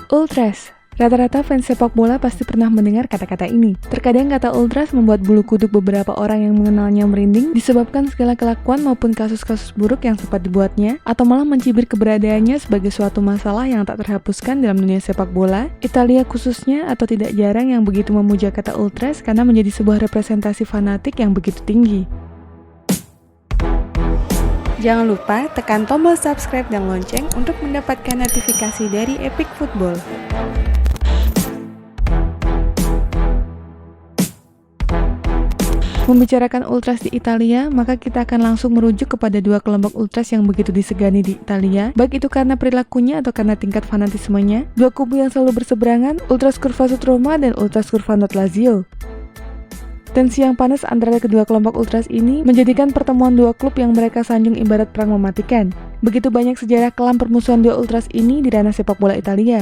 Ultras. Rata-rata fans sepak bola pasti pernah mendengar kata-kata ini. Terkadang kata ultras membuat bulu kuduk beberapa orang yang mengenalnya merinding disebabkan segala kelakuan maupun kasus-kasus buruk yang sempat dibuatnya, atau malah mencibir keberadaannya sebagai suatu masalah yang tak terhapuskan dalam dunia sepak bola. Italia khususnya atau tidak jarang yang begitu memuja kata ultras karena menjadi sebuah representasi fanatik yang begitu tinggi. Jangan lupa tekan tombol subscribe dan lonceng untuk mendapatkan notifikasi dari Epic Football. Membicarakan ultras di Italia, maka kita akan langsung merujuk kepada dua kelompok ultras yang begitu disegani di Italia, baik itu karena perilakunya atau karena tingkat fanatismenya. Dua kubu yang selalu berseberangan, Ultras Curva Sud Roma dan Ultras Curva Nord Lazio. Tensi yang panas antara kedua kelompok ultras ini menjadikan pertemuan dua klub yang mereka sanjung ibarat perang mematikan. Begitu banyak sejarah kelam permusuhan dua ultras ini di ranah sepak bola Italia.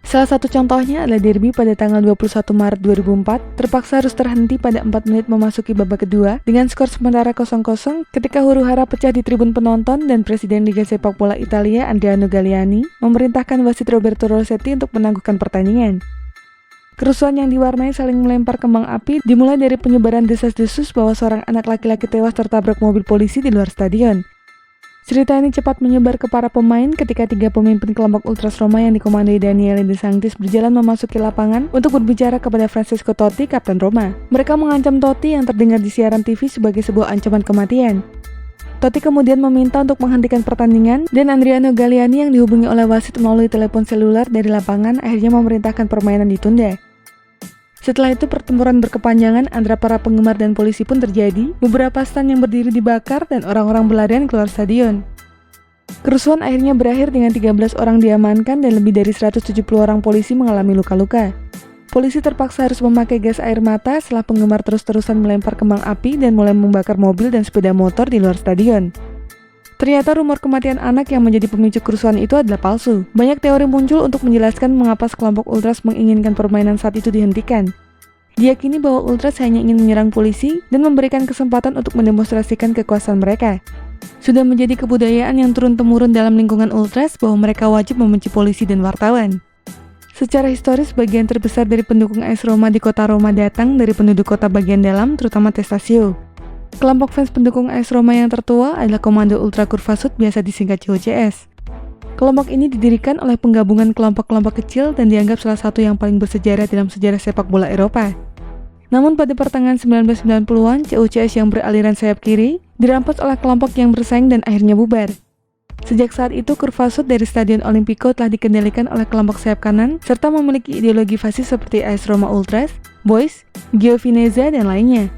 Salah satu contohnya adalah derby pada tanggal 21 Maret 2004, terpaksa harus terhenti pada 4 menit memasuki babak kedua dengan skor sementara 0-0 ketika huru-hara pecah di tribun penonton dan Presiden Liga Sepak Bola Italia Andrea Galliani memerintahkan wasit Roberto Rossetti untuk menangguhkan pertandingan. Kerusuhan yang diwarnai saling melempar kembang api dimulai dari penyebaran desas-desus bahwa seorang anak laki-laki tewas tertabrak mobil polisi di luar stadion. Cerita ini cepat menyebar ke para pemain ketika tiga pemimpin kelompok Ultras Roma yang dikomandoi Daniele De Sanctis berjalan memasuki lapangan untuk berbicara kepada Francesco Totti, kapten Roma. Mereka mengancam Totti yang terdengar di siaran TV sebagai sebuah ancaman kematian. Totti kemudian meminta untuk menghentikan pertandingan dan Andrea Galliani yang dihubungi oleh wasit melalui telepon seluler dari lapangan akhirnya memerintahkan permainan ditunda. Setelah itu pertempuran berkepanjangan antara para penggemar dan polisi pun terjadi, beberapa stan yang berdiri dibakar dan orang-orang berlarian keluar stadion. Kerusuhan akhirnya berakhir dengan 13 orang diamankan dan lebih dari 170 orang polisi mengalami luka-luka. Polisi terpaksa harus memakai gas air mata setelah penggemar terus-terusan melempar kembang api dan mulai membakar mobil dan sepeda motor di luar stadion. Ternyata rumor kematian anak yang menjadi pemicu kerusuhan itu adalah palsu. Banyak teori muncul untuk menjelaskan mengapa sekelompok ultras menginginkan permainan saat itu dihentikan. Diyakini bahwa ultras hanya ingin menyerang polisi dan memberikan kesempatan untuk mendemonstrasikan kekuasaan mereka. Sudah menjadi kebudayaan yang turun-temurun dalam lingkungan ultras bahwa mereka wajib membenci polisi dan wartawan. Secara historis, bagian terbesar dari pendukung AS Roma di kota Roma datang dari penduduk kota bagian dalam, terutama Testaccio. Kelompok fans pendukung AS Roma yang tertua adalah Komando Ultra Curva Sud, biasa disingkat CUCS. Kelompok ini didirikan oleh penggabungan kelompok-kelompok kecil dan dianggap salah satu yang paling bersejarah dalam sejarah sepak bola Eropa. Namun pada pertengahan 1990-an, CUCS yang beraliran sayap kiri dirampas oleh kelompok yang bersaing dan akhirnya bubar. Sejak saat itu, Curva Sud dari Stadion Olimpico telah dikendalikan oleh kelompok sayap kanan serta memiliki ideologi fasis seperti AS Roma Ultras, Boys, Giovinezza, dan lainnya.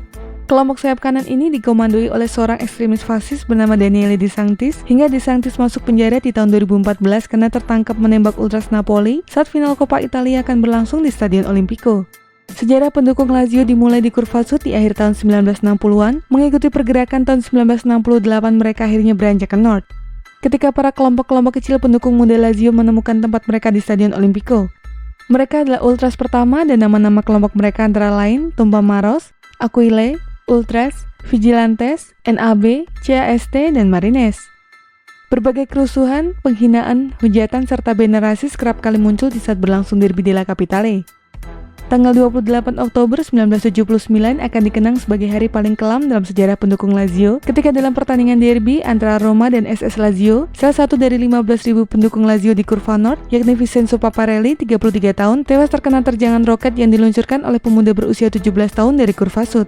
Kelompok sayap kanan ini dikomandoi oleh seorang ekstremis fasis bernama Daniele De Sanctis hingga De Sanctis masuk penjara di tahun 2014 karena tertangkap menembak Ultras Napoli saat final Coppa Italia akan berlangsung di Stadion Olimpico. Sejarah pendukung Lazio dimulai di Curva Sud di akhir tahun 1960-an, mengikuti pergerakan tahun 1968 mereka akhirnya beranjak ke North. Ketika para kelompok-kelompok kecil pendukung muda Lazio menemukan tempat mereka di Stadion Olimpico. Mereka adalah Ultras pertama dan nama-nama kelompok mereka antara lain Tumpamaros, Aquile, Ultras, Vigilantes, NAB, CAST, dan Marines. Berbagai kerusuhan, penghinaan, hujatan, serta banner rasis kerap kali muncul di saat berlangsung derby della Capitale. Tanggal 28 Oktober 1979 akan dikenang sebagai hari paling kelam dalam sejarah pendukung Lazio ketika dalam pertandingan derby antara Roma dan SS Lazio, salah satu dari 15.000 pendukung Lazio di Curva Nord, yakni Vincenzo Paparelli, 33 tahun, tewas terkena terjangan roket yang diluncurkan oleh pemuda berusia 17 tahun dari Curva Sud.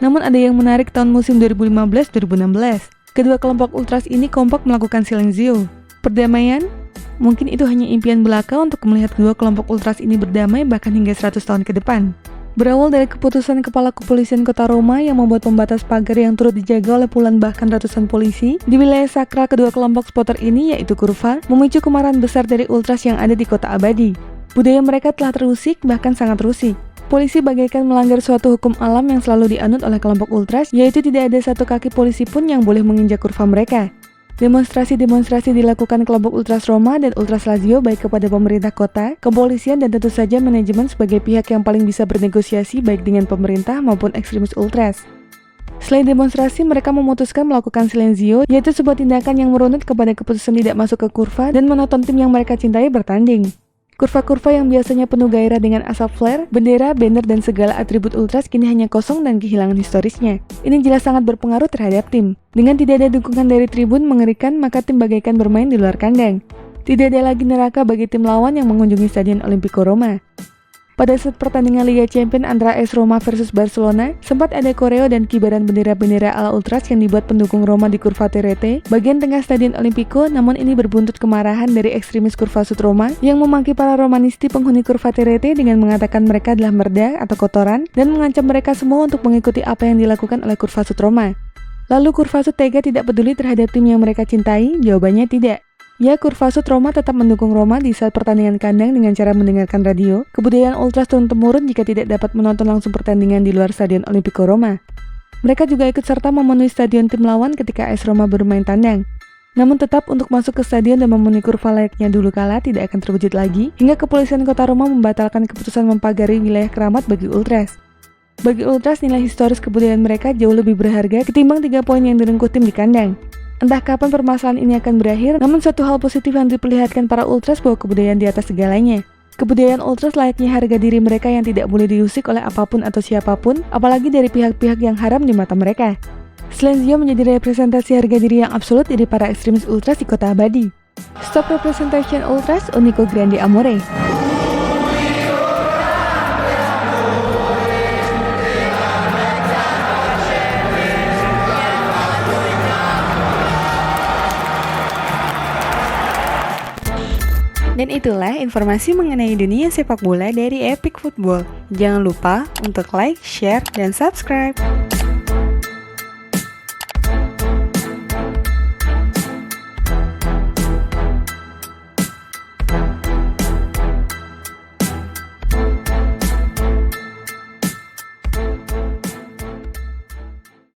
Namun ada yang menarik tahun musim 2015-2016. Kedua kelompok ultras ini kompak melakukan silenzio. Perdamaian? Mungkin itu hanya impian belaka untuk melihat kedua kelompok ultras ini berdamai bahkan hingga 100 tahun ke depan. Berawal dari keputusan Kepala Kepolisian Kota Roma yang membuat pembatas pagar yang turut dijaga oleh puluhan bahkan ratusan polisi di wilayah sakral kedua kelompok supporter ini, yaitu Curva, memicu kemarahan besar dari ultras yang ada di kota abadi. Budaya mereka telah terusik, bahkan sangat terusik. Polisi bagaikan melanggar suatu hukum alam yang selalu dianut oleh kelompok ultras, yaitu tidak ada satu kaki polisi pun yang boleh menginjak kurva mereka. Demonstrasi-demonstrasi dilakukan kelompok Ultras Roma dan Ultras Lazio baik kepada pemerintah kota, kepolisian, dan tentu saja manajemen sebagai pihak yang paling bisa bernegosiasi baik dengan pemerintah maupun ekstremis ultras. Selain demonstrasi, mereka memutuskan melakukan silenzio, yaitu sebuah tindakan yang merunut kepada keputusan tidak masuk ke kurva dan menonton tim yang mereka cintai bertanding. Kurva-kurva yang biasanya penuh gairah dengan asap flare, bendera, banner, dan segala atribut Ultras kini hanya kosong dan kehilangan historisnya. Ini jelas sangat berpengaruh terhadap tim. Dengan tidak ada dukungan dari tribun mengerikan, maka tim bagaikan bermain di luar kandang. Tidak ada lagi neraka bagi tim lawan yang mengunjungi Stadion Olimpico Roma. Pada saat pertandingan Liga Champions antara AS Roma versus Barcelona, sempat ada koreo dan kibaran bendera-bendera ala Ultras yang dibuat pendukung Roma di Curva Terete, bagian tengah Stadion Olimpico, namun ini berbuntut kemarahan dari ekstremis Curva Sud Roma yang memaki para Romanisti penghuni Curva Terete dengan mengatakan mereka adalah merda atau kotoran dan mengancam mereka semua untuk mengikuti apa yang dilakukan oleh Curva Sud Roma. Lalu Curva Sud tega tidak peduli terhadap tim yang mereka cintai? Jawabannya tidak. Ya, Curva Sud Roma tetap mendukung Roma di saat pertandingan kandang dengan cara mendengarkan radio. Kebudayaan Ultras turun-temurun jika tidak dapat menonton langsung pertandingan di luar Stadion Olimpico Roma. Mereka juga ikut serta memenuhi stadion tim lawan ketika AS Roma bermain tandang. Namun tetap untuk masuk ke stadion dan memenuhi kurva layaknya dulu kala tidak akan terwujud lagi, hingga kepolisian kota Roma membatalkan keputusan mempagari wilayah keramat bagi Ultras. Bagi Ultras, nilai historis kebudayaan mereka jauh lebih berharga ketimbang 3 poin yang direngkuh tim di kandang. Entah kapan permasalahan ini akan berakhir, namun suatu hal positif yang diperlihatkan para Ultras bahwa kebudayaan di atas segalanya. Kebudayaan Ultras layaknya harga diri mereka yang tidak boleh diusik oleh apapun atau siapapun, apalagi dari pihak-pihak yang haram di mata mereka. Silenzio menjadi representasi harga diri yang absolut dari para ekstremis Ultras di kota abadi. Stop Representation Ultras, Unico Grande Amore. Dan itulah informasi mengenai dunia sepak bola dari Epic Football. Jangan lupa untuk like, share, dan subscribe.